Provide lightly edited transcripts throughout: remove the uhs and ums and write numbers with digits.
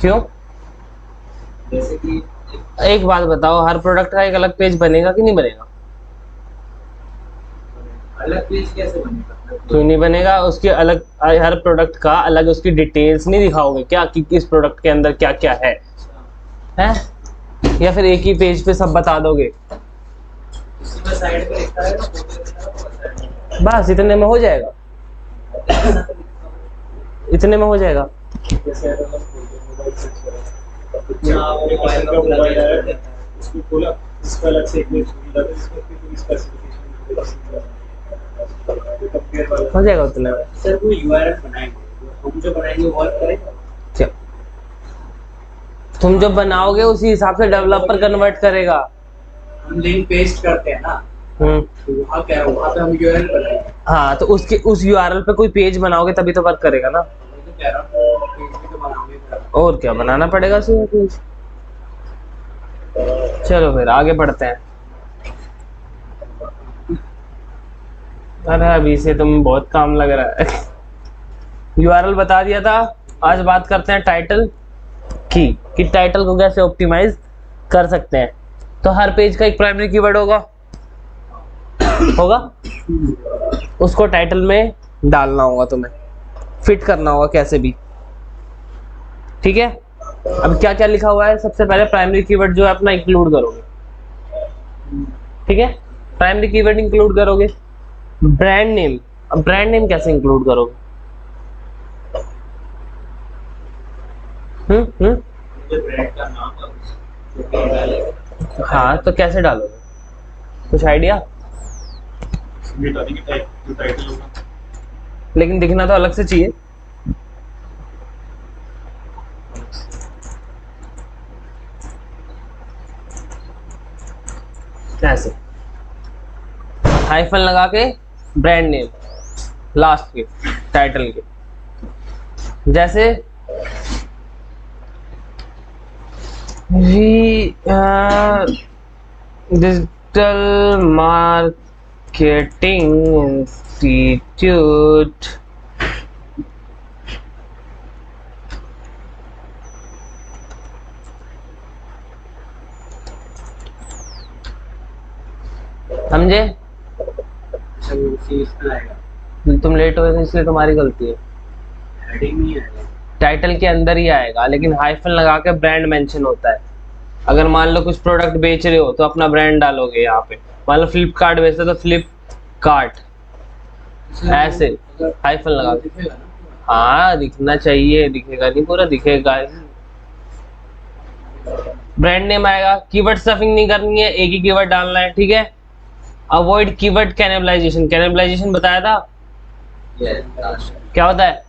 क्यों? जैसे कि एक बात बताओ, हर प्रोडक्ट का एक अलग पेज बनेगा कि नहीं बनेगा? अलग पेज कैसे बनेगा? क्यों नहीं बनेगा? उसके अलग, हर प्रोडक्ट का अलग उसकी डिटेल्स नहीं दिखाओगे क्या कि इस प्रोडक्ट के अंदर क्या क्या है? हैं? या फिर एक ही पेज पे सब बता दोगे? इसमें साइड पे लिखा है ना, फोटो लिखा है साइड में। बस इतने में हो जाएगा, इतने में हो जाएगा। जैसे अगर हम मोबाइल सर्च करें, मोबाइल का मोबाइल है, उसको खोला, इसका अलग से एक पेज खुला है, इसमें पूरी स्पेसिफिकेशन हो जाएगा उतने में। सर वो यूआरएल बनाएंगे, हम जो बनाएंगे वो वर्क करेगा? क्या तुम जो बनाओगे उसी हिसाब से डेवलपर कन्वर्ट करेगा। हम लिंक पेस्ट करते हैं ना, तो वहाँ क्या है, वहाँ पे हम यूआरएल बनाएंगे। हाँ, तो उसके उस यूआरएल पे कोई पेज बनाओगे तभी तो वर्क करेगा ना। मैं तो कह रहा हूँ पेज भी तो बनाओगे फिर। और क्या बनाना पड़ेगा उसे पेज। चलो फिर आगे बढ़ते हैं। अरे अभी से तुम बहुत काम लग रहा है। यूआरएल बता दिया था। आज बात करते हैं टाइटल की, कि टाइटल को कैसे ऑप्टिमाइज कर सकते हैं। तो हर पेज का एक प्राइमरी कीवर्ड होगा, होगा, उसको टाइटल में डालना होगा, तुम्हें फिट करना होगा कैसे भी। ठीक है, अब क्या क्या लिखा हुआ है? सबसे पहले प्राइमरी कीवर्ड जो है अपना इंक्लूड करोगे। ठीक है, प्राइमरी कीवर्ड इंक्लूड करोगे। ब्रांड नेम, अब ब्रांड नेम कैसे इंक्लूड करोगे? जो ब्रांड का नाम है उसको डालेंगे। हाँ, तो कैसे डालोगे? कुछ आइडिया? जो टाइटल होगा, लेकिन दिखना तो अलग से चाहिए। ऐसे हाइफन लगा के ब्रांड नेम लास्ट के टाइटल के, जैसे डिजिटल मार्केटिंग इंस्टीट्यूट समझे? अच्छा वो उसी इसमें आएगा। तुम लेट हो गए इसलिए तुम्हारी गलती है। हेडिंग नहीं आएगा, टाइटल के अंदर ही आएगा, लेकिन हाइफन लगा के ब्रांड मेंशन होता है। अगर मान लो कुछ प्रोडक्ट बेच रहे हो तो अपना ब्रांड डालोगे यहाँ पे। मान लो फ्लिपकार्ट बेचते तो फ्लिपकार्ट, ऐसे हाइफन लगा के। दिखेगा ना। हाँ दिखना चाहिए, दिखेगा नहीं पूरा दिखेगा। ब्रांड नेम आएगा, कीवर्ड स्टफिंग नहीं करनी है, एक ही कीवर्ड डालना है। ठीक है, अवॉइड कीवर्ड कैनिबलाइजेशन। कैनिबलाइजेशन बताया था क्या होता है?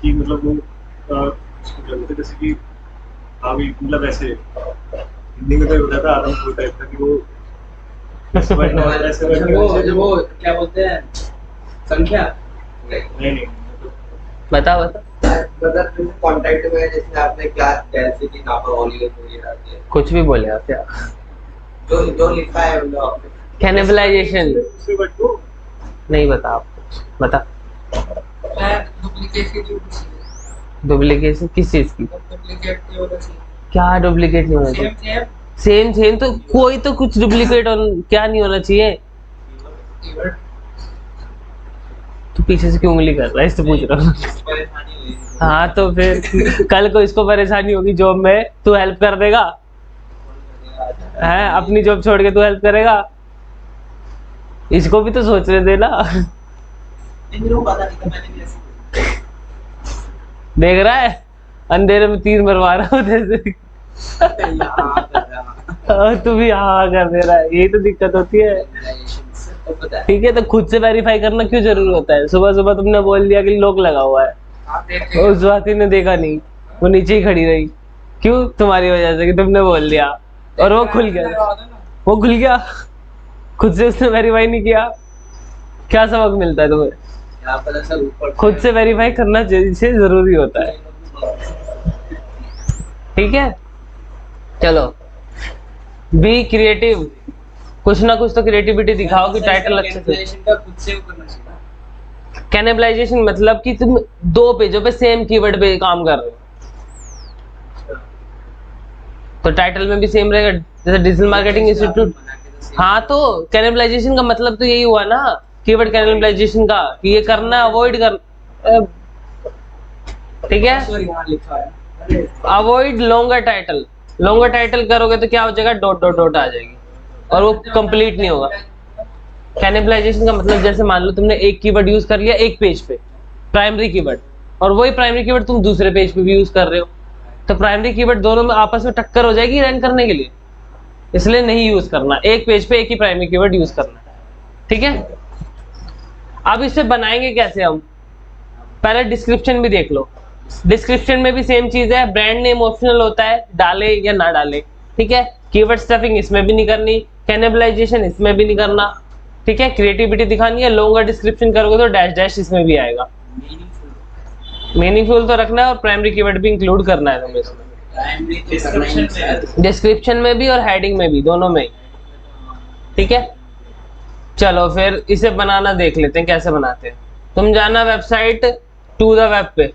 कि मतलब वो उसको क्या बोलते हैं, जैसे कि अभी मतलब ऐसे हिंदी में तो होता था आदम को टाइप का कि वो ऐसे वो क्या बोलते हैं, संख्या नहीं मतलब बता बता। मतलब कांटेक्ट में जैसे आपने क्या जैसे कि नापर हॉलीवुड में ये रहती है, कुछ भी बोले आप क्या? जो जो लिखा है मतलब आपने कैनिबलाइजेशन दूसरे वर्ड को नहीं बता आप, बता। डुप्लीकेट की डुप्लीकेशन किस चीज की? डुप्लीकेट नहीं होना चाहिए। क्या डुप्लीकेट नहीं होना चाहिए? सेम सेम सेम तो कोई तो कुछ डुप्लीकेट क्या नहीं होना चाहिए? कीवर्ड तू पीछे से क्यों उंगली कर रहा है, इससे पूछ रहा हूँ। परेशानी हुई। हाँ तो फिर कल को इसको परेशानी होगी जॉब में, तू हेल्प कर देगा? है अपनी जॉब छोड़ के तू हेल्प करेगा? इसको भी तो सोचने देना। इनको पता नहीं था, मैंने भी ऐसे देख रहा है, अंधेरे में तीर मरवा रहा हूँ जैसे। यहाँ कर रहा और तू भी हाँ कर दे रहा है, यही तो दिक्कत होती है। तो पता है। ठीक है, तो खुद से वेरीफाई करना क्यों जरूरी होता है? सुबह सुबह तुमने बोल दिया कि लॉक लगा हुआ है, आप देख उस वाती ने देखा नहीं, वो नीचे ही खड़ी रही। क्यों? तुम्हारी वजह से, कि तुमने बोल दिया और वो खुल गया। वो खुल गया, खुद से उसने वेरीफाई नहीं किया। क्या सबक मिलता है तुम्हें? यहाँ पर सब ऊपर खुद से वेरीफाई करना से जरूरी होता है। ठीक है, चलो बी क्रिएटिव, कुछ ना कुछ तो क्रिएटिविटी दिखाओ कि टाइटल अच्छे से। कैलकुलेशन का खुद से करना चाहिए। कैनिबलाइजेशन मतलब कि तुम दो पेजों पे सेम कीवर्ड पे काम कर रहे हो। तो टाइटल में भी सेम रहेगा, जैसे डिजिटल मार्केटिंग इंस्टीट्यूट। हाँ तो कैनिबलाइजेशन का मतलब तो यही हुआ ना, कीवर्ड कैनिबलाइजेशन का, कि ये करना अवॉइड कर, ठीक है। सॉरी वहाँ लिखा है। Avoid longer title, longer title करोगे तो क्या हो जाएगा, डॉट डॉट डॉट आ जाएगी और वो कंप्लीट नहीं होगा। कैनिबलाइजेशन का मतलब जैसे मान लो तुमने एक कीवर्ड यूज कर लिया एक पेज पे, प्राइमरी कीवर्ड, और वही प्राइमरी कीवर्ड तुम दूसरे पेज पे भी यूज कर रहे हो, तो प्राइमरी कीवर्ड दोनों में आपस में टक्कर हो जाएगी रैंक करने के लिए, इसलिए नहीं यूज करना, एक पेज पे एक ही प्राइमरी कीवर्ड यूज करना, ठीक है। अब इसे बनाएंगे कैसे हम, पहले डिस्क्रिप्शन भी देख लो। डिस्क्रिप्शन में भी सेम चीज है, ब्रांड नेम ऑप्शनल होता है, डाले या ना डाले, ठीक है। कीवर्ड स्टफिंग इसमें भी नहीं करनी, कैनिबलाइजेशन इसमें भी नहीं करना, ठीक है। क्रिएटिविटी दिखानी है, लॉन्गर डिस्क्रिप्शन करोगे तो डैश डैश इसमें भी आएगा। मीनिंगफुल तो रखना है और प्राइमरी कीवर्ड भी इंक्लूड करना है तुम्हें इसमें, डिस्क्रिप्शन में भी और हेडिंग में भी, दोनों में, ठीक है। चलो फिर इसे बनाना देख लेते हैं कैसे बनाते हैं। तुम जाना वेबसाइट टू द वेब पे,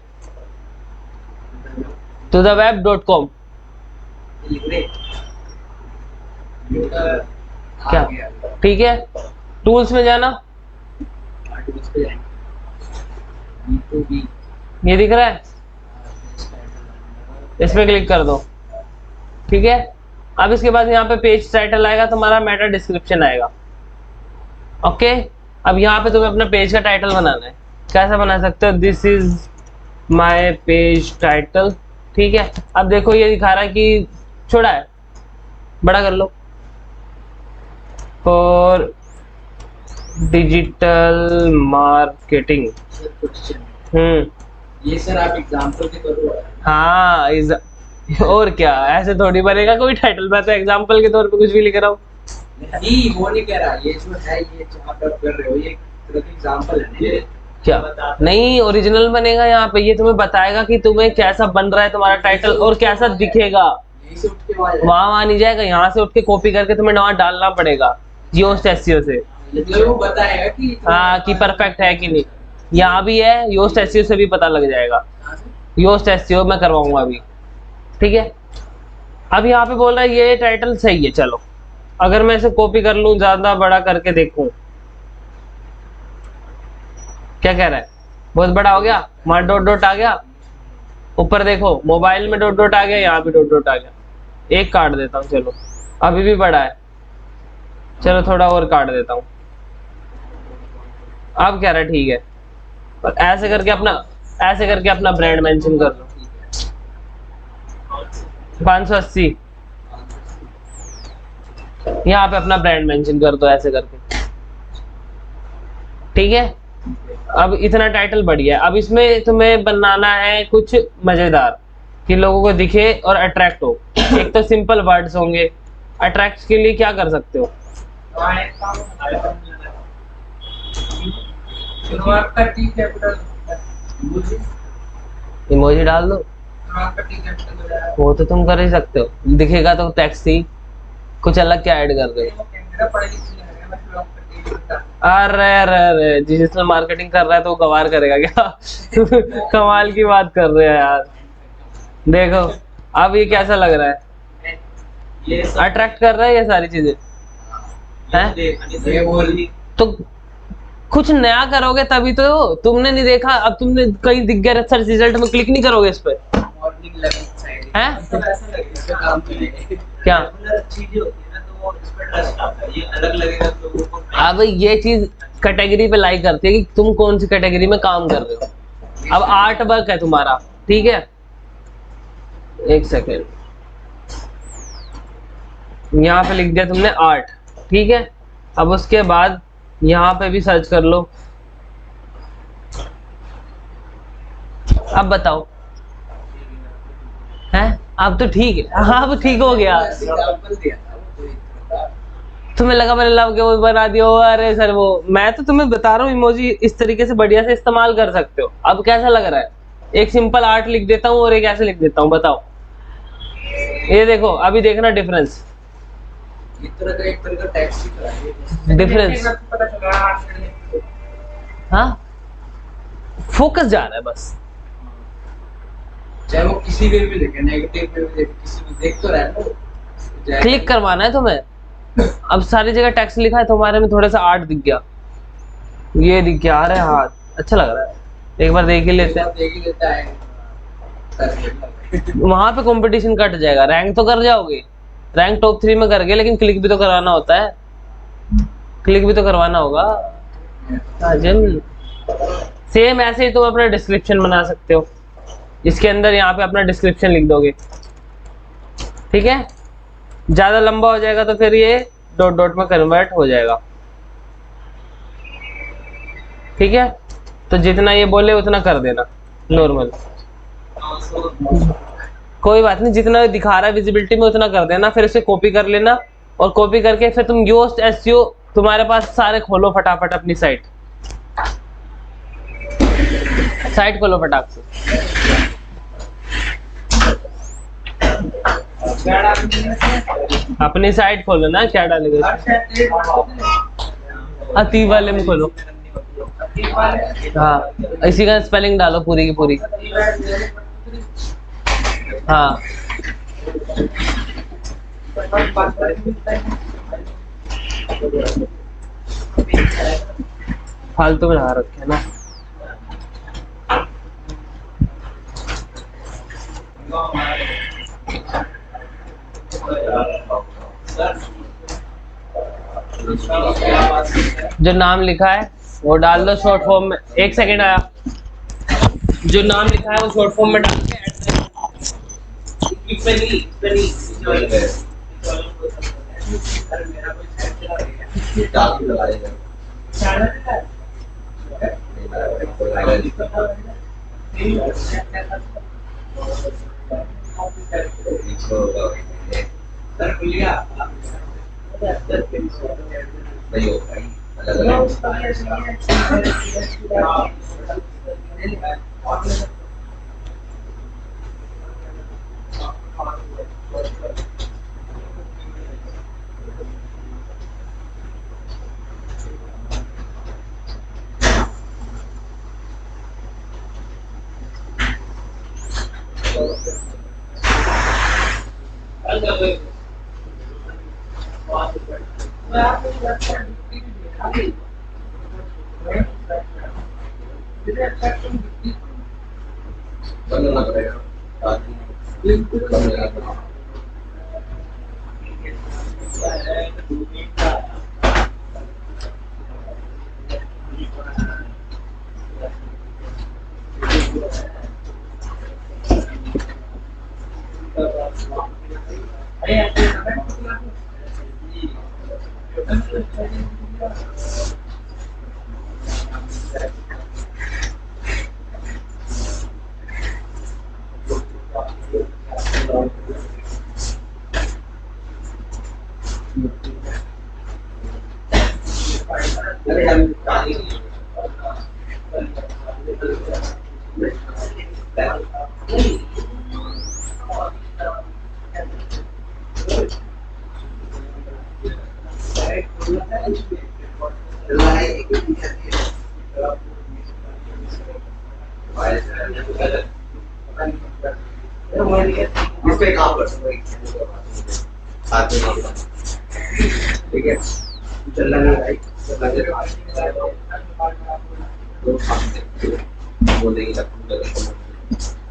totheweb.com, क्या, ठीक है। टूल्स में जाना, ये दिख रहा है, इस पे क्लिक कर दो, ठीक है। अब इसके बाद यहाँ पे पेज टाइटल आएगा, तुम्हारा मेटा डिस्क्रिप्शन आएगा, ओके। अब यहाँ पे तुम्हें अपना पेज का टाइटल बनाना है, कैसा बना सकते हो, this is my page title, ठीक है। अब देखो ये दिखा रहा है कि छोटा है, बड़ा कर लो, फॉर डिजिटल मार्केटिंग। ये सर आप एग्जांपल के तौर पर, हाँ और क्या, ऐसे थोड़ी बनेगा कोई टाइटल, मैं तो एग्जांपल के तौर पे कुछ भी लिख रहा हूँ। नहीं वो नहीं कह रहा, ये जो है ये जहाँ पर आप कर रहे हो ये एग्जांपल है ना, ये क्या नहीं, ओरिजिनल बनेगा यहाँ पे, ये तुम्हें बताएगा कि तुम्हें कैसा बन रहा है तुम्हारा टाइटल और कैसा दिखेगा, यहीं से उठ के वहां नहीं जाएगा, यहाँ से उठ के कॉपी करके तुम्हें वहां डालना पड़ेगा योस्ट एसईओ से, मतलब वो बताएगा कि हाँ कि परफेक्ट है कि नहीं। यहाँ भी है, योस्ट एसईओ से भी पता लग जाएगा, योस्ट एसईओ मैं करवाऊंगा अभी, ठीक है। अब यहाँ पे बोल रहा है ये टाइटल सही है, चलो अगर मैं इसे कॉपी कर लूं, ज्यादा बड़ा करके देखूं, क्या कह रहा है, बहुत बड़ा हो गया, वहां डॉट डॉट आ गया, ऊपर देखो मोबाइल में डॉट डॉट आ गया, यहाँ भी डॉट डॉट आ गया, एक काट देता हूँ, चलो अभी भी बड़ा है, चलो थोड़ा और काट देता हूँ, अब कह रहा है ठीक है, और ऐसे करके अपना ब्रांड मेंशन कर लो, 580, यहाँ पे अपना ब्रांड मेंशन कर दो ऐसे करके, ठीक है। अब इतना टाइटल बढ़िया है। अब इसमें तुम्हें बनाना है कुछ मजेदार कि लोगों को दिखे और अट्रैक्ट हो। एक तो सिंपल वर्ड्स होंगे, अट्रैक्ट के लिए क्या कर सकते हो, इमोजी डाल दो, वो तो तुम कर ही सकते हो, दिखेगा तो टैक्सी, कुछ अलग क्या ऐड कर रहे हो, अरे अरे अरे डिजिटल मार्केटिंग कर रहा है तो वो गवार करेगा क्या कमाल की बात कर रहे हैं यार। देखो अब ये कैसा लग रहा है, अट्रैक्ट कर रहा है ये सारी चीजें हैं, तो कुछ नया करोगे तभी तो, तुमने नहीं देखा, अब तुमने कहीं दिख गया सर्च रिजल्ट में क्लिक नहीं करोगे इस पे, हैं क्या, अब ये चीज कैटेगरी पे लाइक करती है कि तुम कौन सी कैटेगरी में काम कर रहे हो। अब आर्ट वर्क है तुम्हारा, ठीक है, एक सेकेंड, यहाँ पे लिख दिया तुमने आर्ट, ठीक है। अब उसके बाद यहाँ पे भी सर्च कर लो, अब बताओ, हैं अब तो ठीक है, हाँ अब ठीक हो गया, तुम्हें लगा मैंने लव के वो बना दिया, अरे सर वो, मैं तो तुम्हें बता रहा हूँ इमोजी इस तरीके से बढ़िया से इस्तेमाल कर सकते हो। अब कैसा लग रहा है, एक सिंपल आर्ट लिख देता हूँ और एक ऐसे लिख देता हूँ, बताओ, ये देखो अभी देखना डिफरेंस, डिफरेंस, हाँ फोकस जा रहा है बस, चाहे वो किसी वे में देखे, नेगेटिव वे में देखे, किसी में देख तो रहा है ना। क्लिक करवाना है तुम्हें। अब सारी जगह टेक्स्ट लिखा है, तुम्हारे में थोड़ा सा आर्ट दिख गया, ये दिख गया, अरे हाँ अच्छा लग रहा है, एक बार देख ही लेते हैं। देख ही लेता है। वहां पे कंपटीशन कट जाएगा, रैंक तो कर जाओगे, रैंक टॉप 3 में कर गए, लेकिन क्लिक भी तो करवाना होता है, क्लिक भी तो करवाना होगा। सेम ऐसे ही तुम अपना डिस्क्रिप्शन बना सकते हो, इसके अंदर यहाँ पे अपना डिस्क्रिप्शन लिख दोगे, ठीक है। ज्यादा लंबा हो जाएगा तो फिर ये डॉट डॉट में कन्वर्ट हो जाएगा, ठीक है। तो जितना ये बोले उतना कर देना नॉर्मल, कोई बात नहीं, जितना दिखा रहा है विजिबिलिटी में उतना कर देना, फिर इसे कॉपी कर लेना, और कॉपी करके फिर तुम योस्ट एसईओ तुम्हारे पास सारे खोलो फटाफट, अपनी साइट खोलो फटाक से। अपनी साइट खोलो ना, क्या डालेगा, अति वाले में खोलो, हाँ इसी का स्पेलिंग डालो पूरी की पूरी, हाँ फालतू में लगा रखे है ना। जो नाम लिखा है वो डाल दो शॉर्ट फॉर्म में, एक सेकेंड आया, जो नाम लिखा है वो शॉर्ट फॉर्म में डाल के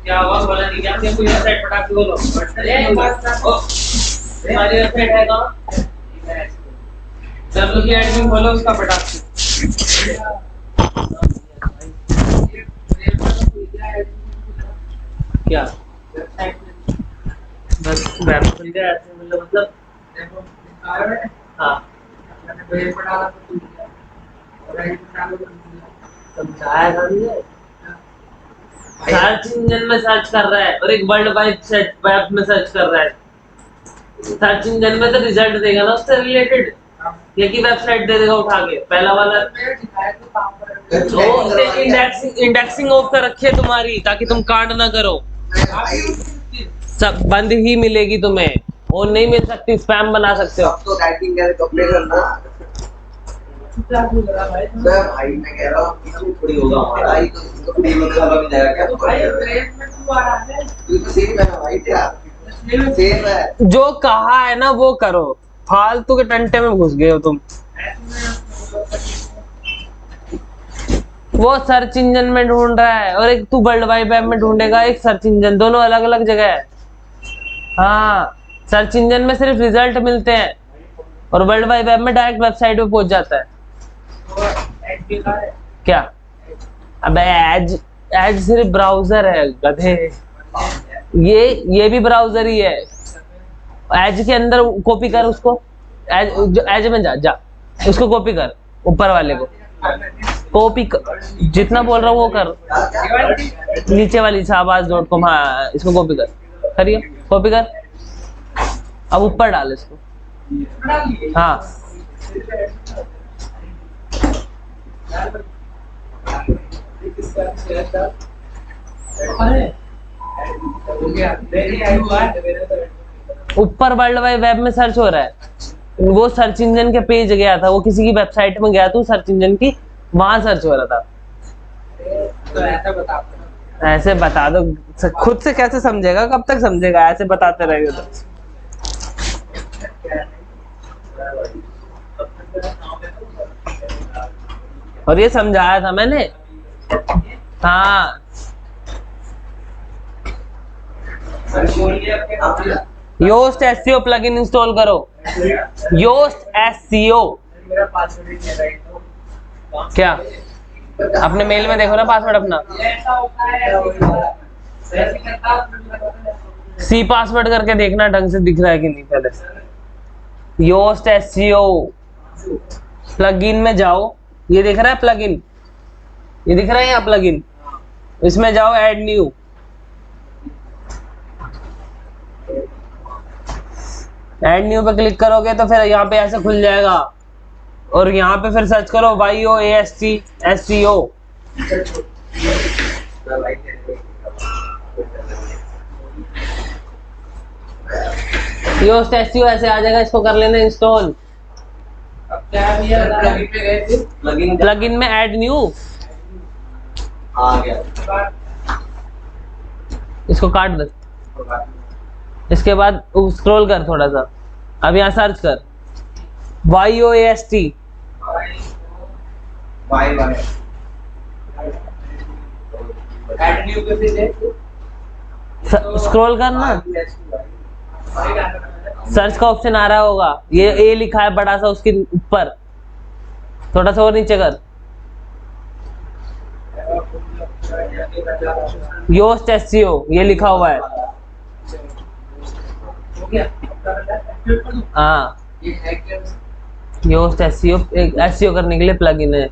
क्या आवाज वाला नहीं, क्या कोई वेबसाइट पटाख के बोलो, हमारी वेबसाइट है कहाँ, जब लोग एडमिन खोलो उसका पटाख क्या बस वेब खुल गया ऐसे, मतलब हाँ समझाया था, सर्च इंजन में सर्च कर रहा है और एक वर्ल्ड वाइड वेब में सर्च कर रहा है, सर्च इंजन में तो रिजल्ट देगा ना उससे रिलेटेड, ये की वेबसाइट दे देगा उठा के, पहला वाला इंडेक्सिंग ऑफ कर रखी है तुम्हारी ताकि तुम कांड ना करो, सब बंद ही मिलेगी तुम्हें, और नहीं मिल सकती, स्पैम बना सकते हो। तो राइटिंग करना भाई मैं कह रहा हूँ पीछे थोड़ी होगा हमारा ही तो फ्री में खाना मिल जाएगा क्या तो तो सेम है भाई तेरा सेम है जो कहा है ना वो करो, फालतू के टंटे में घुस गए हो तुम। वो सर्च इंजन में ढूंढ रहा है और एक तू वर्ल्ड वाइड वेब में ढूंढेगा, एक सर्च इंजन, दोनों अलग अलग जगह है। हाँ, सर्च इंजन में सिर्फ रिजल्ट मिलते हैं और वर्ल्ड वाइड वेब में डायरेक्ट वेबसाइट पे पहुंच जाता है। क्या? अबे एज, एज सिर्फ ब्राउजर है गधे, ये भी ब्राउजर ही है। एज के अंदर कॉपी कर उसको, एज में जा उसको कॉपी कर, ऊपर वाले को कॉपी कर, जितना बोल रहा हूँ वो कर, नीचे वाली shahbaz.com, हाँ इसको कॉपी कर, करिए कॉपी कर, अब ऊपर डाल इसको, हाँ ऊपर वर्ल्ड वाइड वेब में सर्च हो रहा है। वो सर्च इंजन के पेज गया था, वो किसी की वेबसाइट में गया, तो सर्च इंजन की वहां सर्च हो रहा था। ऐसे बता दो, खुद से कैसे समझेगा, कब तक समझेगा, ऐसे बताते रहेंगे तो। और ये समझाया था मैंने, हाँ योस्ट एसईओ प्लगइन इंस्टॉल करो, योस्ट एसईओ। क्या? अपने मेल में देखो ना पासवर्ड अपना, सी पासवर्ड करके देखना ढंग से दिख रहा है कि नहीं पहले। योस्ट एसईओ प्लगइन में जाओ, ये दिख रहा है प्लगइन, ये दिख रहा है यहाँ प्लगइन, इसमें जाओ ऐड न्यू, ऐड न्यू पे क्लिक करोगे तो फिर यहाँ पे ऐसे खुल जाएगा और यहाँ पे फिर सर्च करो YOAST SEO। योस्ट SEO ऐसे आ जाएगा, इसको कर लेना इंस्टॉल। प्लगइन में ऐड न्यू आ गया, इसको काट दे। इसके बाद स्क्रॉल कर थोड़ा सा, अब यहाँ सर्च कर YOAST, स्क्रॉल करना, सर्च का ऑप्शन आ रहा होगा, ये ए लिखा है बड़ा सा उसके ऊपर, थोड़ा सा और नीचे कर, योस्ट SEO ये लिखा हुआ है। हाँ, योस्ट SEO एक SEO करने के लिए प्लगइन है।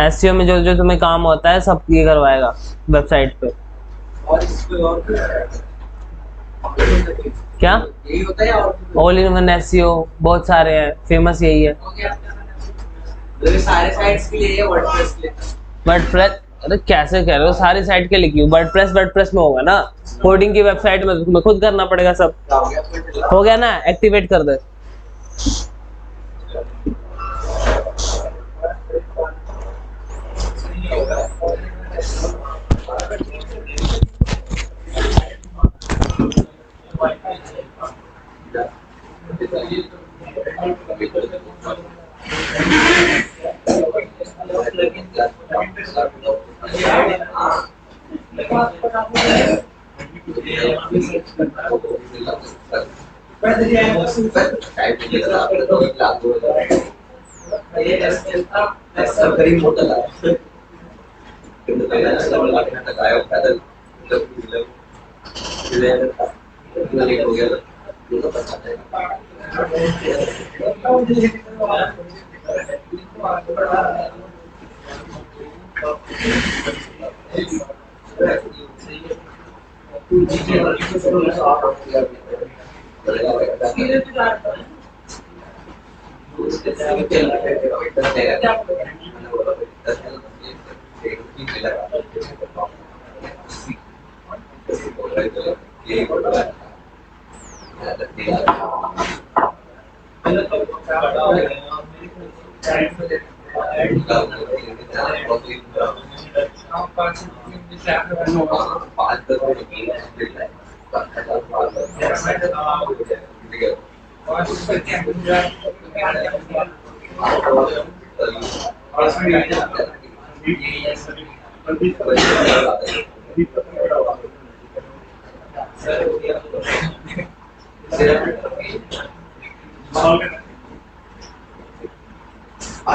SEO में जो जो तुम्हें काम होता है सब ये करवाएगा वेबसाइट पे। क्या? यही होता है और ऑल इन वन SEO बहुत सारे हैं, फेमस यही है। सारे साइट्स के लिए वर्डप्रेस के लिए। वर्डप्रेस? अरे कैसे कह रहे हो, सारी साइट के लिए क्यों? वर्डप्रेस में होगा ना, कोडिंग की वेबसाइट में तो तुम्हें खुद करना पड़ेगा सब। हो गया ना, एक्टिवेट कर दे।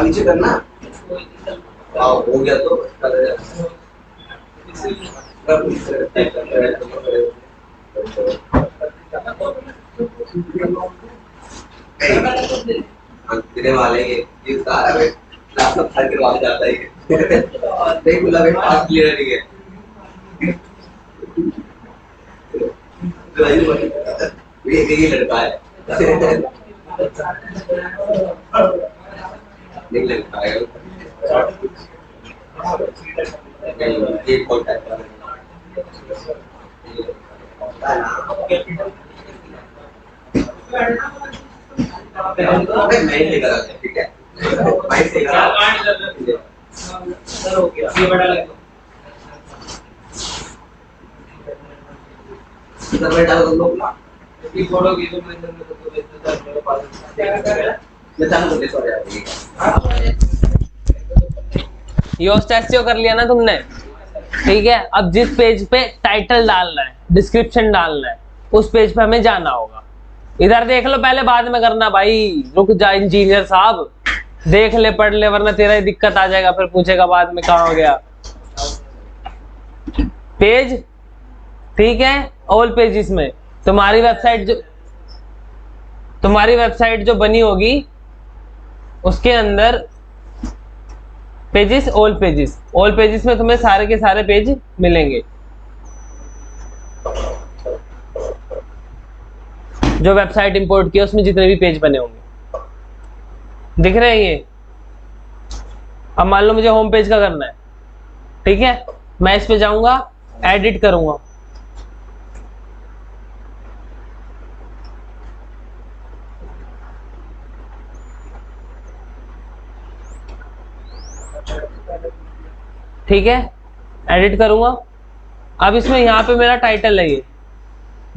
नीचे करना हो गया तो देने वाले ये सारा लैपटॉप खा के वापस जाता है नहीं बोला भाई पास क्लियर नहीं है ये लड़का है नहीं लगता है ये कौन है मैं लेकर आता हूं ठीक है मैं से सर हो गया ये बड़ा लगा इधर बैठा तुम लोग ना इसकी फोटो की तो मैं तो भेजता था मेरे पास क्या कर रहा है मैं चाहूं तो सो जाएगा योस्ट एसईओ कर लिया ना तुमने, ठीक है। अब जिस पेज पे टाइटल डालना है, डिस्क्रिप्शन डालना है, उस पेज पे हमें जाना होगा। इधर देख लो पहले, बाद में करना भाई, रुक जा इंजीनियर साहब, देख ले पढ़ ले, वरना तेरा ही दिक्कत आ जाएगा, फिर पूछेगा बाद में कहाँ हो गया। पेज, ठीक है, ऑल पेजेस में तुम्हारी वेबसाइट जो बनी होगी उसके अंदर पेजेस, ऑल पेजेस में तुम्हें सारे के सारे पेज मिलेंगे जो वेबसाइट इंपोर्ट किया उसमें जितने भी पेज बने होंगे। दिख रहे हैं ये? अब मान लो मुझे होम पेज का करना है, ठीक है, मैं इस पे जाऊंगा, एडिट करूंगा, ठीक है, एडिट करूंगा। अब इसमें यहाँ पे मेरा टाइटल है ये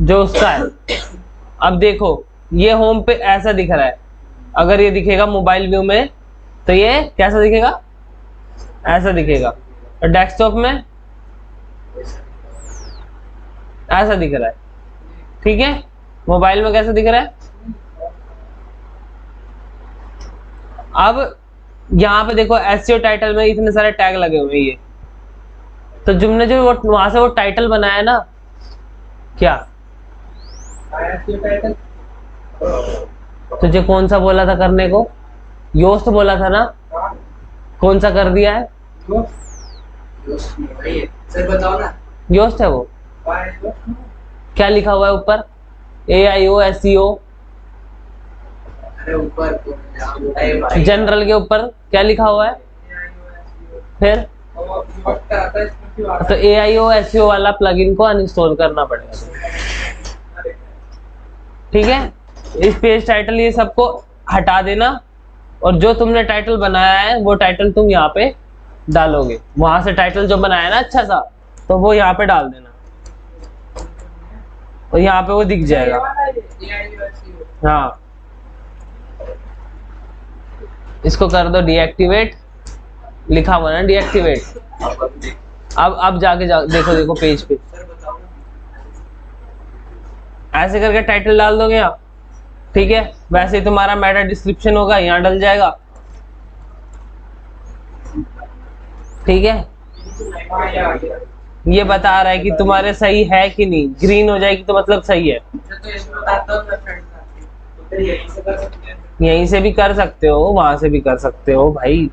जो उसका है। अब देखो ये होम पे ऐसा दिख रहा है, अगर ये दिखेगा मोबाइल व्यू में तो ये कैसा दिखेगा, ऐसा दिखेगा, और डेस्कटॉप में ऐसा दिख रहा है, ठीक है। मोबाइल में कैसा दिख रहा है। अब यहाँ पे देखो एसईओ टाइटल में इतने सारे टैग लगे हुए हैं, ये तो तुमने जो वहां से वो टाइटल बनाया ना, क्या तुझे कौन सा बोला था करने को, योस्ट बोला था ना, कौन सा कर दिया है, सर बताओ ना। योस्ट है वो, क्या लिखा हुआ है ऊपर, AIO SEO, अरे ऊपर जनरल के ऊपर क्या लिखा हुआ है, फिर तो AIO SEO वाला प्लगइन को अनइंस्टॉल करना पड़ेगा, ठीक है। इस पेज टाइटल ये सबको हटा देना, और जो तुमने टाइटल बनाया है वो टाइटल तुम यहाँ पे डालोगे, वहां से टाइटल जो बनाया ना अच्छा सा, तो वो यहाँ पे डाल देना, और यहाँ पे वो दिख जाएगा। हाँ, इसको कर दो डीएक्टिवेट, लिखा हुआ ना डीएक्टिवेट। अब जाके देखो पेज पे ऐसे करके टाइटल डाल दोगे आप, ठीक है। वैसे ही तुम्हारा मेटा डिस्क्रिप्शन होगा, यहाँ डल जाएगा, ठीक है। ये बता रहा है कि तुम्हारे सही है कि नहीं, ग्रीन हो जाएगी तो मतलब सही है। यहीं से भी कर सकते हो, वहां से भी कर सकते हो भाई,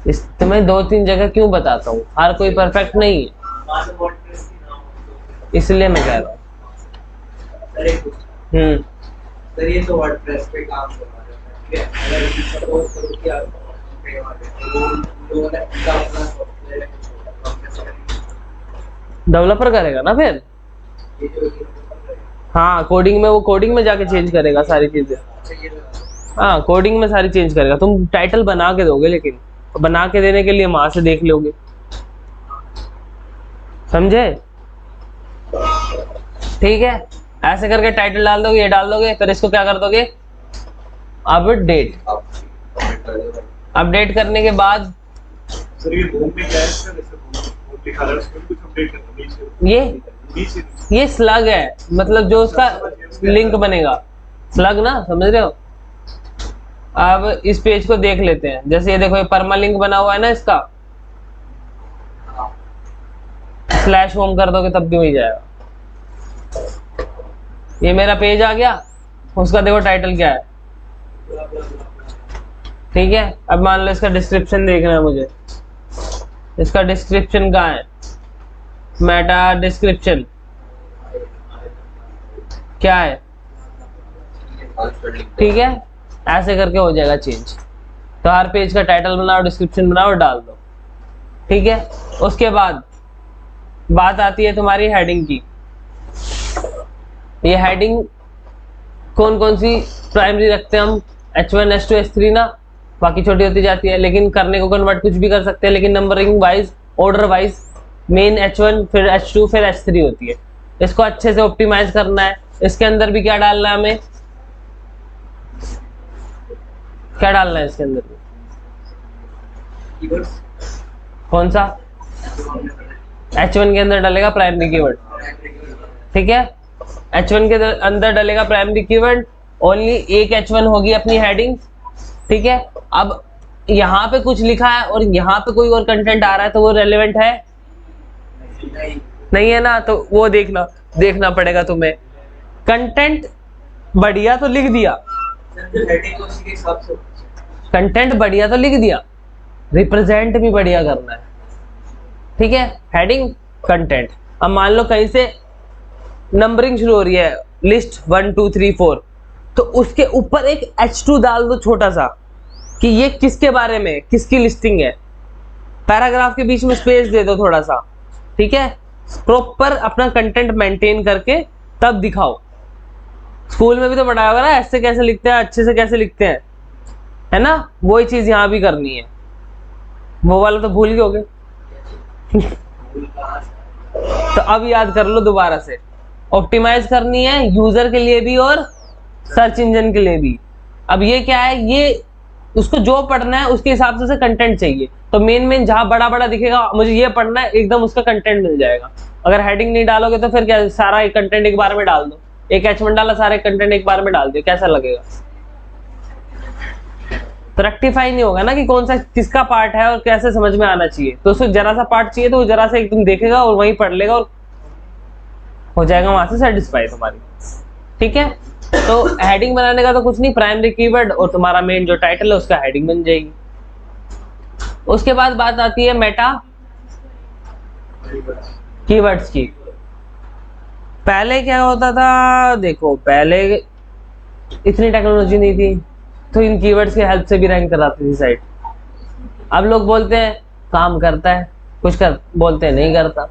इस तुम्हें 2-3 जगह क्यों बताता हूँ, हर कोई परफेक्ट नहीं है, इसलिए मैं कह रहा हूँ। सर ये तो वर्डप्रेस पे काम कर रहा है, ठीक है। अगर सपोज करो कि आप पे लोगों ने अपना सॉफ्टवेयर है, डेवलपर करेगा ना फिर, ये जो हाँ कोडिंग में, वो कोडिंग में जाके चेंज करेगा सारी चीजें। हाँ कोडिंग में सारी चेंज करेगा। तुम टाइटल बना के दोगे, लेकिन बना के देने के लिए वहां से देख लोगे, समझे? ठीक है, ऐसे करके टाइटल डाल दोगे, ये डाल दोगे, फिर इसको क्या कर दोगे, अपडेट। अपडेट करने के बाद सर ये होम पे क्या है इसका, जैसे होम लिखा है उसमें कुछ अपडेट करना नीचे ये नीचे स्लग है, मतलब जो उसका लिंक बनेगा, स्लग ना, समझ रहे हो? अब इस पेज को देख लेते हैं। जैसे ये देखो, ये परमा लिंक बना हुआ है ना, इसका स्लैश होम कर दोगे तब भी हो जाएगा। ये मेरा पेज आ गया, उसका देखो टाइटल क्या है, ठीक है। अब मान लो इसका डिस्क्रिप्शन देखना है मुझे, इसका डिस्क्रिप्शन कहाँ है, मेटा डिस्क्रिप्शन क्या है, ठीक है। ऐसे करके हो जाएगा चेंज। तो हर पेज का टाइटल बनाओ, डिस्क्रिप्शन बनाओ और डाल दो, ठीक है। उसके बाद बात आती है तुम्हारी हेडिंग की। ये हेडिंग कौन कौन सी प्राइमरी रखते हैं हम, H1 H2 H3 ना, बाकी छोटी होती जाती है, लेकिन करने को कन्वर्ट कुछ भी कर सकते हैं, लेकिन numbering wise, order wise main H1 फिर H2 फिर H3 होती है। इसको अच्छे से ऑप्टिमाइज करना है। इसके अंदर भी क्या डालना है हमें, क्या डालना है इसके अंदर भी, कीवर्ड्स कौन सा, H1 के अंदर डालेगा प्राइमरी कीवर्ड, ठीक है। H1 के अंदर डालेगा प्राइमरी कीवर्ड, ओनली एक H1 होगी अपनी हेडिंग, ठीक है। अब यहाँ पे कुछ लिखा है और यहाँ पे कोई और कंटेंट आ रहा है तो वो रेलेवेंट है नहीं है ना, तो वो देखना पड़ेगा तुम्हें। कंटेंट बढ़िया तो लिख दिया, हेडिंग उसी के हिसाब से, कंटेंट बढ़िया तो लिख दिया, रिप्रेजेंट भी बढ़िया करना है, ठीक है। Heading content. अब मान लो कहीं से नंबरिंग शुरू हो रही है, लिस्ट 1 2 3 4, तो उसके ऊपर एक H2 डाल दो छोटा सा, कि ये किसके बारे में, किसकी लिस्टिंग है। पैराग्राफ के बीच में स्पेस दे दो थोड़ा सा, ठीक है। प्रॉपर अपना कंटेंट मेंटेन करके तब दिखाओ। स्कूल में भी तो पढ़ाया होगा ना, ऐसे कैसे लिखते हैं, अच्छे से कैसे लिखते हैं, है ना। वही चीज यहाँ भी करनी है। वो वाला तो भूल गए होगे तो अब याद कर लो दोबारा से। ऑप्टिमाइज करनी है यूजर के लिए भी और सर्च इंजन के लिए भी। अब ये क्या है, ये उसको जो पढ़ना है उसके हिसाब से कंटेंट चाहिए। तो मेन जहां बड़ा बड़ा दिखेगा मुझे ये पढ़ना है, एकदम उसका कंटेंट मिल जाएगा। अगर हेडिंग नहीं डालोगे तो फिर क्या, सारा एक कंटेंट एक बार में डाल दो, एक H1 डाला, सारे कंटेंट एक बार में डाल दो, कैसा लगेगा? तो रेक्टिफाई नहीं होगा ना कि कौन सा किसका पार्ट है और कैसे समझ में आना चाहिए। तो उसको जरा सा पार्ट चाहिए तो वो जरा सा एकदम देखेगा और वहीं पढ़ लेगा और हो जाएगा वहां से सेटिस्फाई तुम्हारी, ठीक है। तो हेडिंग बनाने का तो कुछ नहीं, प्राइमरी कीवर्ड और तुम्हारा मेन जो टाइटल है उसका हेडिंग बन जाएगी। उसके बाद बात आती है मेटा कीवर्ड्स की। पहले क्या होता था, देखो पहले इतनी टेक्नोलॉजी नहीं थी तो इन कीवर्ड्स की हेल्प से भी रैंक कराती थी साइट। अब लोग बोलते हैं काम करता है, कुछ बोलते हैं नहीं करता,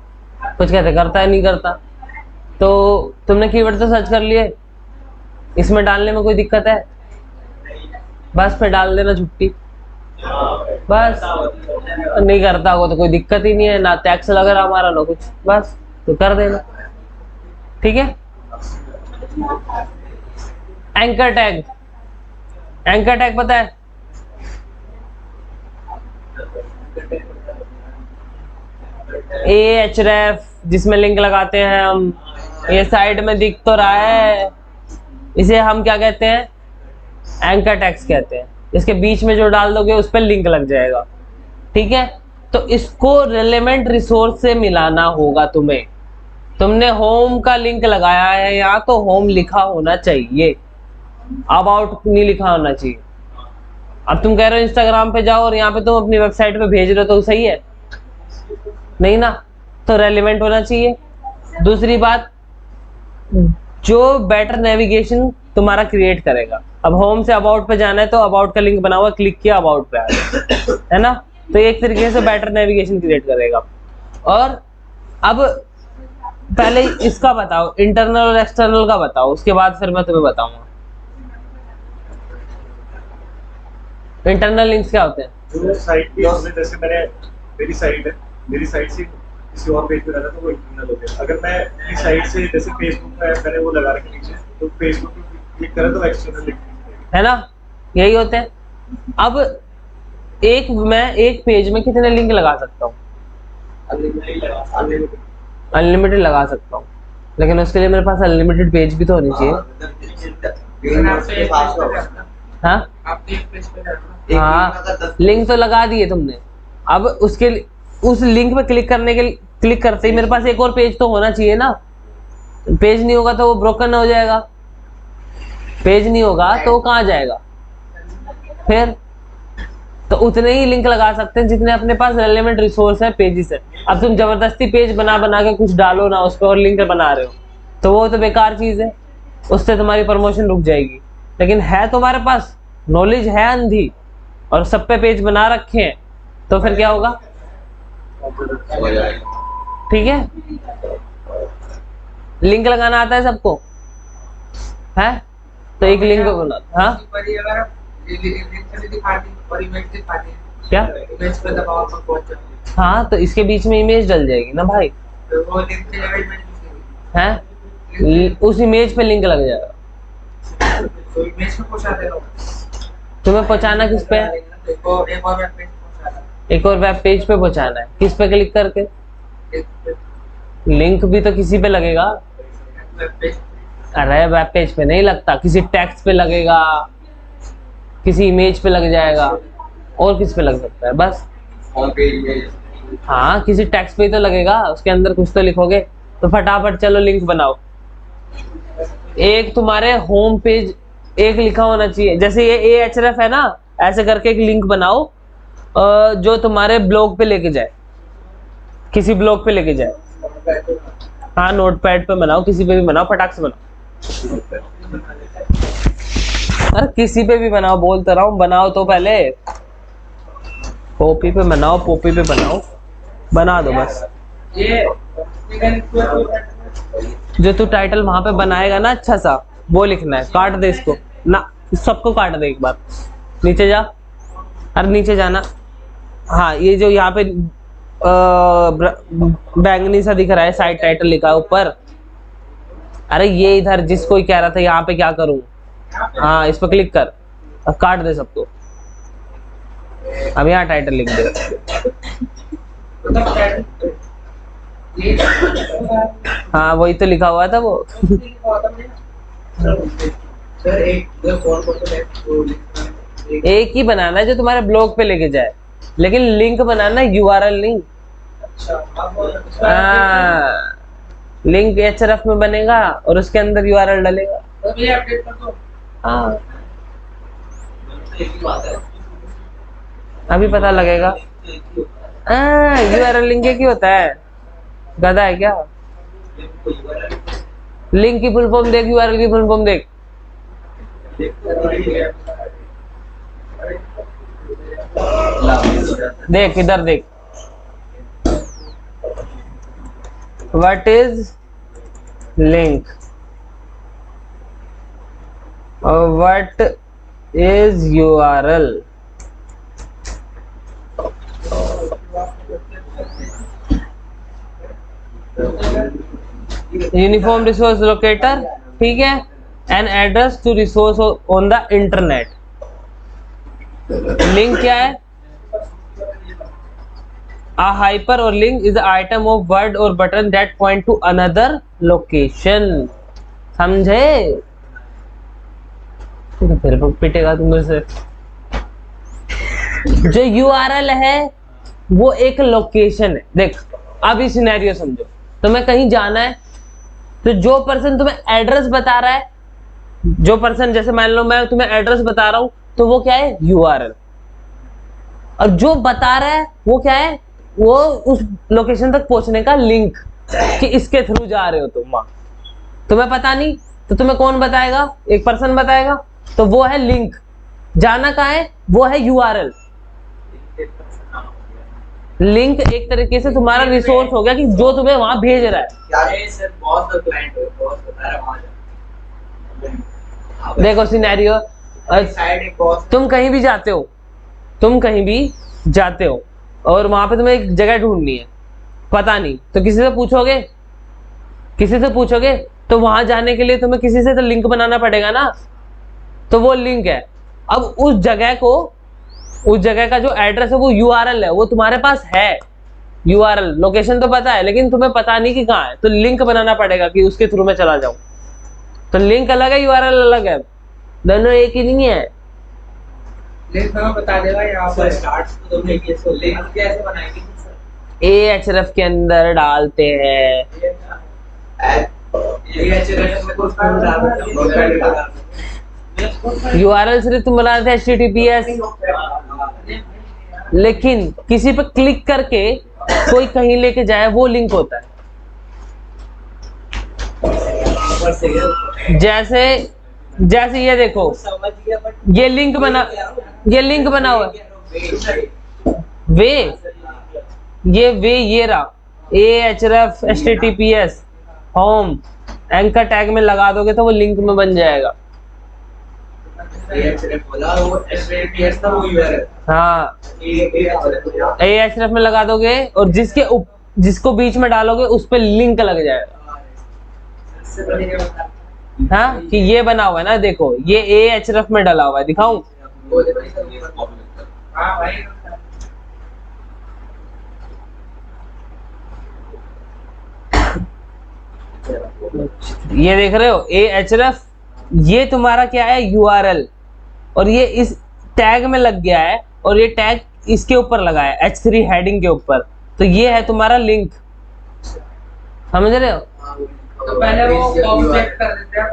कुछ कहते करता है नहीं करता। तो तुमने कीवर्ड तो सर्च कर लिए, इसमें डालने में कोई दिक्कत है? बस पे डाल देना छुट्टी, बस। नहीं करता हो तो कोई दिक्कत ही नहीं है, ना टैक्स लग रहा हमारा ना कुछ, बस तो कर देना, ठीक है। एंकर टैग, एंकर टैग पता है? Ahref जिसमें लिंक लगाते हैं हम, ये साइड में दिख तो रहा है, इसे हम क्या कहते हैं, एंकर टैग्स कहते हैं। इसके बीच में जो डाल दोगे उस पर लिंक लग जाएगा, ठीक है। तो इसको रेलेवेंट रिसोर्स से मिलाना होगा तुम्हें। तुमने होम का लिंक लगाया है यहाँ, तो होम लिखा होना चाहिए, अबाउट नहीं लिखा होना चाहिए। अब तुम कह रहे हो इंस्टाग्राम पे जाओ और यहाँ पे तुम अपनी वेबसाइट पे भेज रहे हो तो सही है नहीं ना, तो रेलेवेंट होना चाहिए। दूसरी बात, जो बेटर नेविगेशन तुम्हारा क्रिएट करेगा। अब होम से अबाउट पे जाना है तो अबाउट का लिंक बना हुआ, क्लिक किया अबाउट पे आ गया, है ना। तो एक तरीके से बेटर नेविगेशन क्रिएट करेगा। और अब पहले इसका बताओ, इंटरनल और एक्सटर्नल का बताओ, उसके बाद फिर मैं तुम्हें बताऊंगा। इंटरनल लिंक्स क्या होते हैं? जो साइट की हमने जैसे मेरी साइट है, मेरी साइट से किसी और पेज पे रहता है तो वो इंटरनल हो गया। अगर मैं अपनी साइट से जैसे फेसबुक में मैंने वो लगा रखे नीचे, तो फेसबुक पे क्लिक करें तो एक्सटर्नल लिंक है ना, यही होते हैं। अब मैं एक पेज में कितने लिंक लगा सकता हूँ? अनलिमिटेड लगा सकता हूँ, लेकिन उसके लिए मेरे पास अनलिमिटेड पेज भी तो होनी चाहिए। हाँ हाँ, लिंक तो लगा दिए तुमने। अब उसके उस लिंक पे क्लिक करते ही मेरे पास एक और पेज तो होना चाहिए ना। पेज नहीं होगा तो वो ब्रोकन हो जाएगा, पेज नहीं होगा तो वो कहाँ जाएगा फिर? तो उतने ही लिंक लगा सकते हैं जितने अपने पास रेलेवेंट रिसोर्स है पेजेस है। अब तुम जबरदस्ती पेज बना के कुछ डालो ना उस पर और लिंक बना रहे हो तो वो तो बेकार चीज है, उससे तुम्हारी प्रमोशन रुक जाएगी। लेकिन है तुम्हारे पास नॉलेज है अंधी और सब पे पेज बना रखे हैं तो फिर क्या होगा? ठीक है, लिंक लगाना आता है सबको है, तो एक लिंक बना। हाँ क्या? हाँ तो इसके बीच में इमेज डल जाएगी ना भाई, है उस इमेज पे लिंक लग जाएगा। तुम्हें पहुंचाना किस पे है? एक और वेब पेज पे पहुंचाना है, किस पे क्लिक करके? लिंक भी तो किसी पे लगेगा। अरे वेब पेज पे नहीं लगता, किसी टेक्स्ट पे लगेगा, किसी इमेज पे लग जाएगा, और किस पे लग सकता है? बस हाँ किसी टेक्स्ट पे ही तो लगेगा, उसके अंदर कुछ तो लिखोगे। तो फटाफट चलो लिंक बनाओ। एक तुम्हारे होम पेज एक लिखा होना चाहिए, जैसे ये ahref है ना, ऐसे करके एक लिंक बनाओ जो तुम्हारे ब्लॉग पे लेके जाए, किसी ब्लॉग पे लेके जाए। हाँ नोटपैड पे बनाओ, किसी पे भी बनाओ, फटाक से बनाओ। अरे किसी पे भी बनाओ, बोलता रहा हूँ, बनाओ तो पहले। कॉपी पे बनाओ, कॉपी पे बनाओ, बना दो बस। जो तू टाइटल वहां पे बनाएगा ना अच्छा सा, वो लिखना है। काट दे इसको ना, सबको काट दे एक बार। नीचे जा, अरे नीचे जाना। हाँ ये जो यहाँ पे बैंगनी सा दिख रहा है, साइड टाइटल लिखा है ऊपर। अरे ये इधर जिसको कह रहा था यहाँ पे क्या करूं, हाँ इस पर क्लिक कर, अब काट दे सबको। अब यहाँ टाइटल लिख दे। हाँ वही तो लिखा हुआ था वो। एक ही बनाना है जो तुम्हारे ब्लॉग पे लेके जाए, लेकिन लिंक बनाना यूआरएल नहीं। हाँ लिंक href में बनेगा और उसके अंदर यूआरएल डलेगा। हाँ अभी पता लगेगा। यूआरएल लिंक की होता है, गधा है क्या? लिंक की फुल फॉर्म देख, यूआरएल की फुल फॉर्म देख। देख इधर देख, व्हाट इज लिंक और what is URL. Uniform resource locator, ठीक है, an address to resource on the internet. Link क्या है? A hyper or link is an item of word or button that point to another location। समझे? फिर पिटेगा तुम मेरे से। जो URL है वो एक लोकेशन है। देख अब ये सिनेरियो समझो, तुम्हें कहीं जाना है तो जो पर्सन तुम्हें एड्रेस बता रहा है, जो पर्सन जैसे मान लो मैं तुम्हें एड्रेस बता रहा हूं तो वो क्या है? URL। और जो बता रहा है वो क्या है? वो उस लोकेशन तक पहुंचने का लिंक, कि इसके थ्रू जा रहे हो तुम वहां। तुम्हें पता नहीं तो तुम्हें कौन बताएगा? एक पर्सन बताएगा, तो वो है लिंक। जाना कहाँ है? वो है यूआरएल। लिंक एक तरीके से तुम्हारा रिसोर्स हो गया कि जो तुम्हें वहां भेज रहा है। देखो सिनेरियो, तुम कहीं भी जाते हो तुम कहीं भी जाते हो और वहां पे तुम्हें एक जगह ढूंढनी है, पता नहीं, तो किसी से पूछोगे, किसी से पूछोगे, तो वहां जाने के लिए तुम्हें किसी से तो लिंक बनाना पड़ेगा ना, तो वो लिंक है। अब उस जगह को, उस जगह का जो एड्रेस है वो यूआरएल है, वो तुम्हारे पास है। यूआरएल लोकेशन तो पता है लेकिन तुम्हें पता नहीं कि कहाँ है, तो लिंक बनाना पड़ेगा कि उसके थ्रू में चला जाऊं। तो लिंक अलग है, यूआरएल अलग है, दोनों एक ही नहीं है। लिंक हमें बता देगा यहाँ पर स्टार्ट तो तुमने किया, सो लिंक कैसे बनाएंगे सर? एएचएरएफ के अंदर डालते हैं। यूआरएल सिर्फ तुम बनाते हैं HTTPS, लेकिन किसी पे क्लिक करके कोई कहीं लेके जाए वो लिंक होता है। जैसे जैसे ये देखो, समझ गया बट ये लिंक बना हुआ है, वे ये रहा ahref https home, anchor tag में लगा दोगे तो वो लिंक में बन जाएगा। बोला वो HTTPS था वो URL हाँ, ये ahref में लगा दोगे और जिसको बीच में डालोगे उस पे लिंक लग जाएगा। इससे पहले क्या बता हाँ, कि ये बना हुआ है ना, देखो ये ahref में डला हुआ है, दिखाऊं? हाँ भाई ये देख रहे हो ahref, ये तुम्हारा क्या है यूआरएल, और ये इस टैग में लग गया है और ये टैग इसके ऊपर लगा है h3 हेडिंग के ऊपर, तो ये है तुम्हारा लिंक। समझ रहे हो? तो पहले वो कॉपी पेस्ट कर देते हैं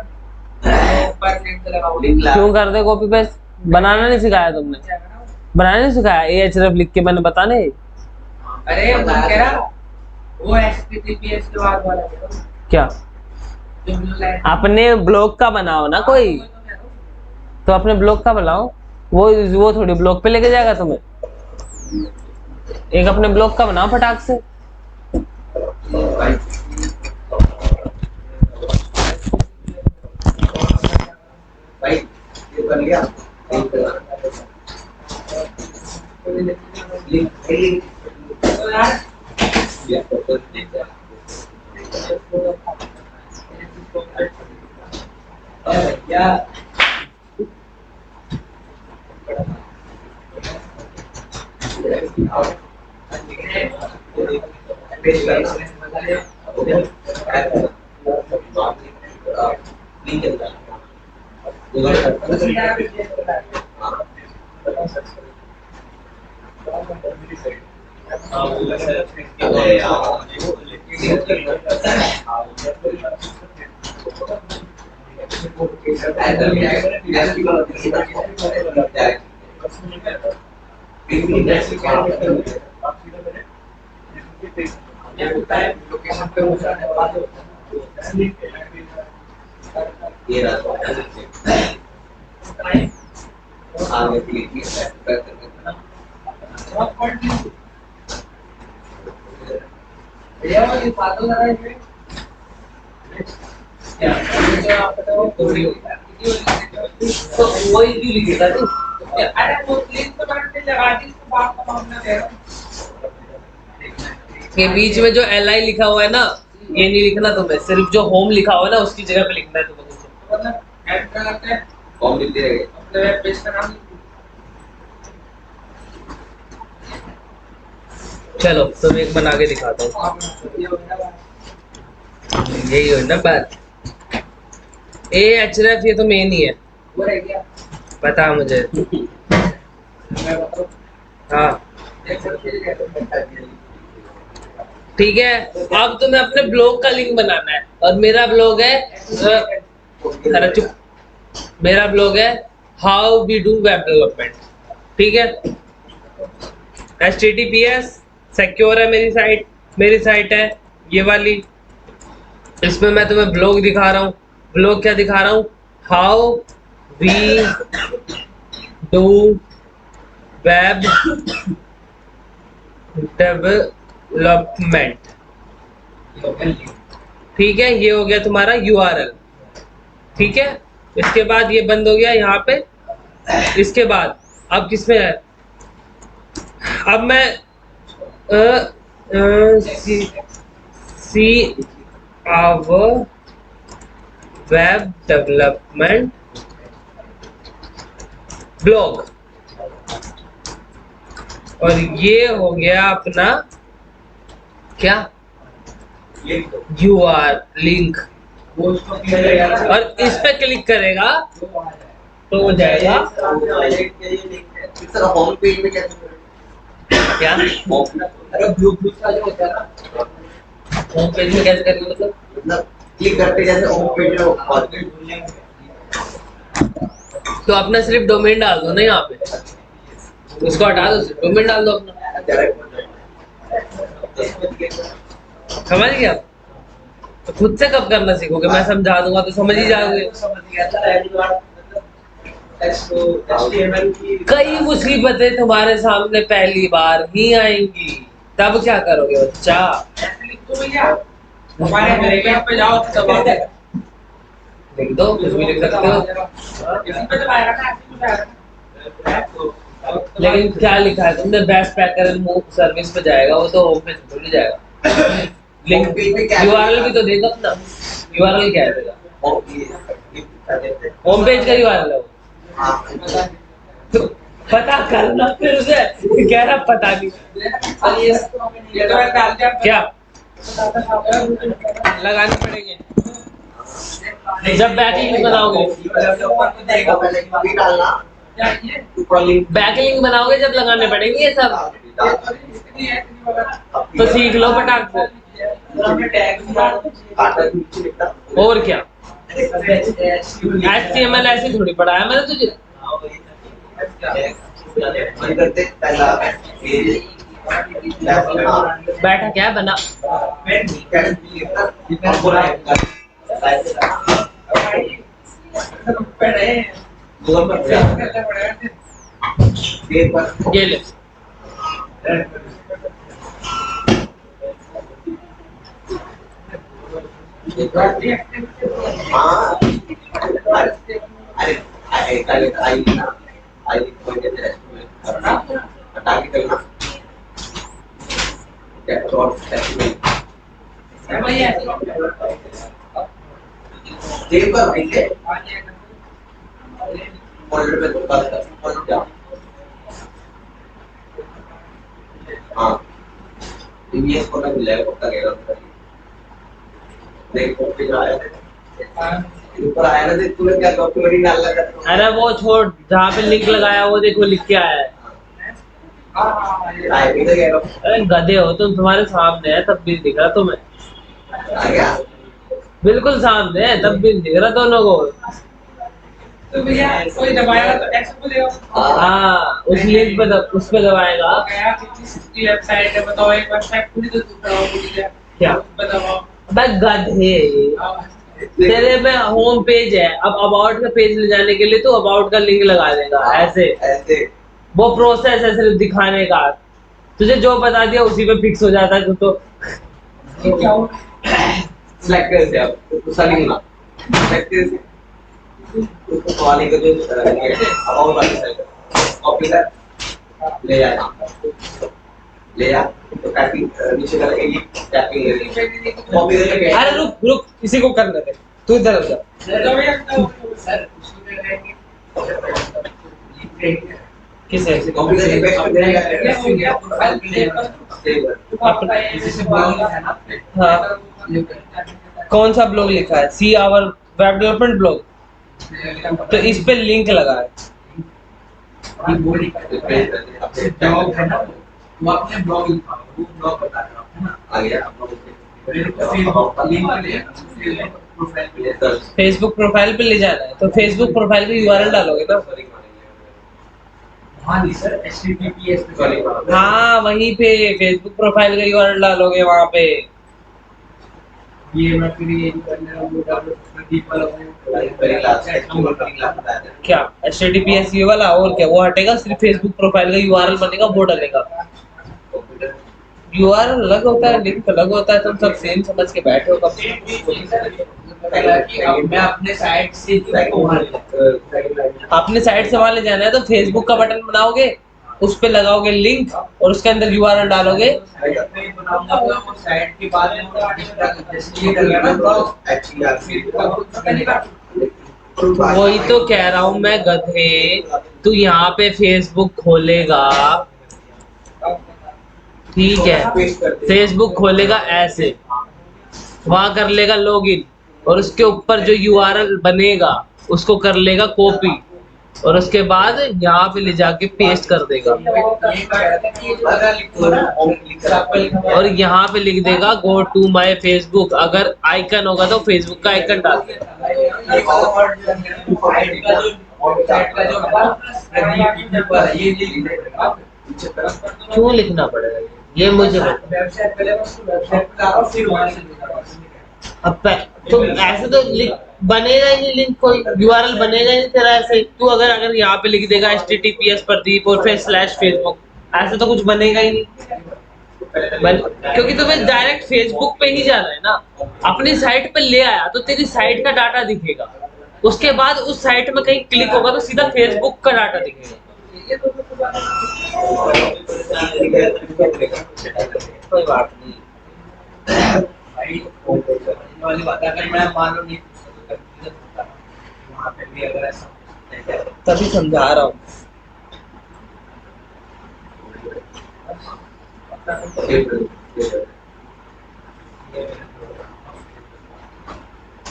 ऊपर लिंक लगाओ क्यों कर दे कॉपी पेस्ट? बनाना नहीं सिखाया तुमने? बनाना नहीं सिखाया ahref लिख के मैंने बताने? अरे वो कह रहा वो HTTPS के बाद वाला क्या जो ब्लू लाइन अपने ब्लॉग का बनाओ ना कोई, तो अपने ब्लॉग का बनाओ, वो थोड़ी ब्लॉग पे लेके जाएगा तुम्हें। एक अपने ब्लॉग का बनाओ फटाक से। भाई ये बन गया क्या ये आगे भैया वो ये फालतू लगा है क्या जो आप बताओ कोई तो वही क्यों लिखेगा तू? अरे वो लिंक तो मैंने लगा दी, इसको बात का मामला है। ये बीच में जो li लिखा हुआ है ना, ये नहीं लिखना तुम्हें, सिर्फ जो होम लिखा हुआ है ना उसकी जगह पे लिखना है तुम्हें। मतलब ऐड कर लेते हैं फॉर्म लिखते रहेंगे अपने वेब पेज का नाम। चलो तुम एक बना के दिखाता हूँ, यही हो ना बात। ahref ये तो मेन ही है, वो रह गया पता है मुझे। मैं बताऊं हाँ देख सकते हैं ठीक है, अब तुम्हें अपने ब्लॉग का लिंक बनाना है, और मेरा ब्लॉग है अरे चुप, मेरा ब्लॉग है how we do web development. ठीक है, HTTPS सिक्योर है मेरी साइट है ये वाली। इसमें मैं तुम्हें ब्लॉग दिखा रहा हूँ। ब्लॉग क्या दिखा रहा हूँ? How we do web development. ठीक है, ये हो गया तुम्हारा URL। ठीक है, इसके बाद ये बंद हो गया यहाँ पे। इसके बाद अब किसमें है? अब मैं see our web development blog, और ये हो गया अपना क्या UR लिंक, और इस पे क्लिक करेगा तो हो जाएगा सर होम पेज में कैसे क्या अरे ब्लूटूथ का जो होता है ना, होम पेज में कैसे करेंगे मतलब मतलब क्लिक करते जैसे होम पेज में तो अपना सिर्फ डोमेन डाल दो ना यहाँ पे, उसको हटा दो, सिर्फ डोमेन डाल दो अपना, समझ गया। तो खुद से कब करना सीखोगे, मैं समझा दूंगा तो समझ ही जाओगे। कई मुसीबतें तुम्हारे सामने पहली बार ही आएंगी, तब क्या करोगे बच्चा? लिख दो, कुछ भी लिख सकते हो। लेकिन क्या लिखा है तुमने? Best packer and move service पे जाएगा, वो तो होम पेज पे थोड़ी जाएगा। लिंक URL भी तो देगा अपना, URL क्या है तेरा? होम पेज का URL है वो। तो पता करना फिर उसे, कह रहा पता नहीं क्या लगाने पड़ेंगे जब बैकलिंक बनाओगे। बैकलिंक बनाओगे जब लगाने पड़ेंगे ये सब, तो सीख लो फटाक से। और क्या HTML ऐसे थोड़ी पढ़ाया मैंने तुझे। बैठा क्या बना ये ले। अरे वो छोड़, जहाँ पे लिंक लगाया वो देखो लिख के आया है। अरे गधे हो तुम, तुम्हारे सामने है तब भी दिख रहा तुम्हें, बिल्कुल सामने है तब भी दिख रहा दोनों को। तो भैया कोई दबाएगा तो एक्स को देगा। हाँ उस लिंक पे उस पे दबाएगा। गया किसी वेबसाइट है, बताओ एक वेबसाइट पूरी तो बताओ मुझे क्या बताओ। भाई गधे, तेरे में होम पेज है, अब अबाउट का पेज ले जाने के लिए तो अबाउट का लिंक लगा देगा ऐसे वो प्रोसेस है सिर्फ दिखाने का। तुझे जो बता दिया उसी पे फिक्स हो जाता है तो क्या हो सिलेक्ट कर दे आप दूसरा लिंक ना सिलेक्ट कर उसको वाले का जो अबाउट वाली साइड कॉपी कर ले जा तो काफी नीचे का एक टैपिंग करेंगे कॉपी करके। अरे रुक रुक, किसी को करने दे, तू इधर आ जा। सर उसमें रहेंगे किसे कॉपी करके पेस्ट कर देगा। क्या हो गया प्रोफाइल पे अपना जैसे ब्लॉग है ना। हाँ कौन सा ब्लॉग लिखा है? See our web development blog, तो इस पे लिंक लगा है। ब्लॉग है ना, वो अपने ब्लॉग लिखा वो ब्लॉग बता रहा हूँ ना। आ गया फेसबुक प्रोफाइल पे ले जाना है तो फेसबुक प्रोफाइल पे URL डालोगे ना। हाँ जी सर HTTPS पे हाँ वहीं पे फेसबुक प्रोफाइल का URL डालोगे वहाँ पे। ये मैं फिर ये करने वो डालो डीप वाला क्या HTTPS ये वाला, और क्या वो हटेगा, सिर्फ फेसबुक प्रोफाइल का URL बनेगा वो डलेगा। URL अलग होता है, लिंक अलग होता है, तुम सब सेम समझ के बैठे हो कब। मैं अपने साइट से अपने साइट से वहां ले जाना है तो फेसबुक का बटन बनाओगे उस पे लगाओगे लिंक और उसके अंदर यूआरएल डालोगे। मैं बनाऊंगा तो वो साइट के बाद में वो डिस्प्ले करेगा ना ब्लॉग वही तो कह रहा हूं मैं गधे, तू यहाँ पे फेसबुक खोलेगा, ठीक है, फेसबुक खोलेगा ऐसे, वहां कर लेगा लॉगिन और उसके ऊपर जो यूआरएल बनेगा उसको कर लेगा कॉपी और उसके बाद यहाँ पे ले जाके पेस्ट कर देगा और यहाँ पे लिख देगा गो टू माय फेसबुक। अगर आइकन होगा तो फेसबुक का आइकन डाल देगा। क्यों लिखना पड़ेगा ये मुझे बता। वेबसाइट पहले उसको वेबसाइट पे डालो फिर वहां से अब तो ऐसे तो बनेगा ही नहीं लिंक, कोई यूआरएल बनेगा ही नहीं तेरा ऐसे। तू अगर यहाँ पे लिख देगा https प्रदीप और फिर /facebook, ऐसे तो कुछ बनेगा ही नहीं क्योंकि तुम्हें डायरेक्ट फेसबुक पे ही जाना है ना। अपनी साइट पे ले आया तो तेरी साइट का डाटा दिखेगा, उसके बाद उस साइट में कहीं क्लिक होगा तो सीधा फेसबुक का डाटा दिखेगा। कोई बात नहीं, वाली बात है। अगर मैं मान लो नहीं पूछता तो कंफ्यूजन होता है वहां पे भी, अगर ऐसा तभी समझा रहा हूँ।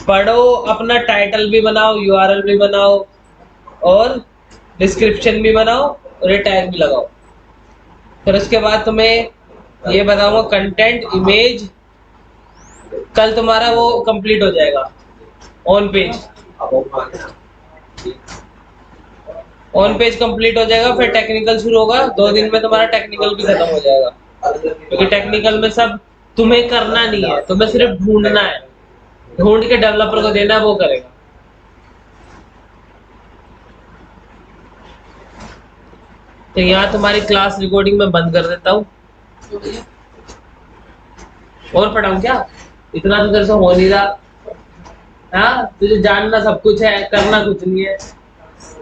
पढ़ो, अपना टाइटल भी बनाओ, यूआरएल भी बनाओ और डिस्क्रिप्शन भी बनाओ और ये टैग भी लगाओ। फिर उसके बाद तुम्हें ये बताऊंगा कंटेंट, इमेज, कल तुम्हारा वो कंप्लीट हो जाएगा on page. On page complete हो जाएगा, फिर टेक्निकल शुरू होगा। 2 दिन में तुम्हारा टेक्निकल भी खत्म हो जाएगा क्योंकि टेक्निकल में सब तुम्हें करना नहीं है, तुम्हें सिर्फ ढूंढना है, ढूंढ के डेवलपर को देना है, वो करेगा। तो यहाँ तुम्हारी क्लास रिकॉर्डिंग में बंद कर देता हूँ। और पढ़ाऊँ क्या? इतना तो तेरे से हो नहीं रहा। हाँ, तुझे जानना सब कुछ है, करना कुछ नहीं है।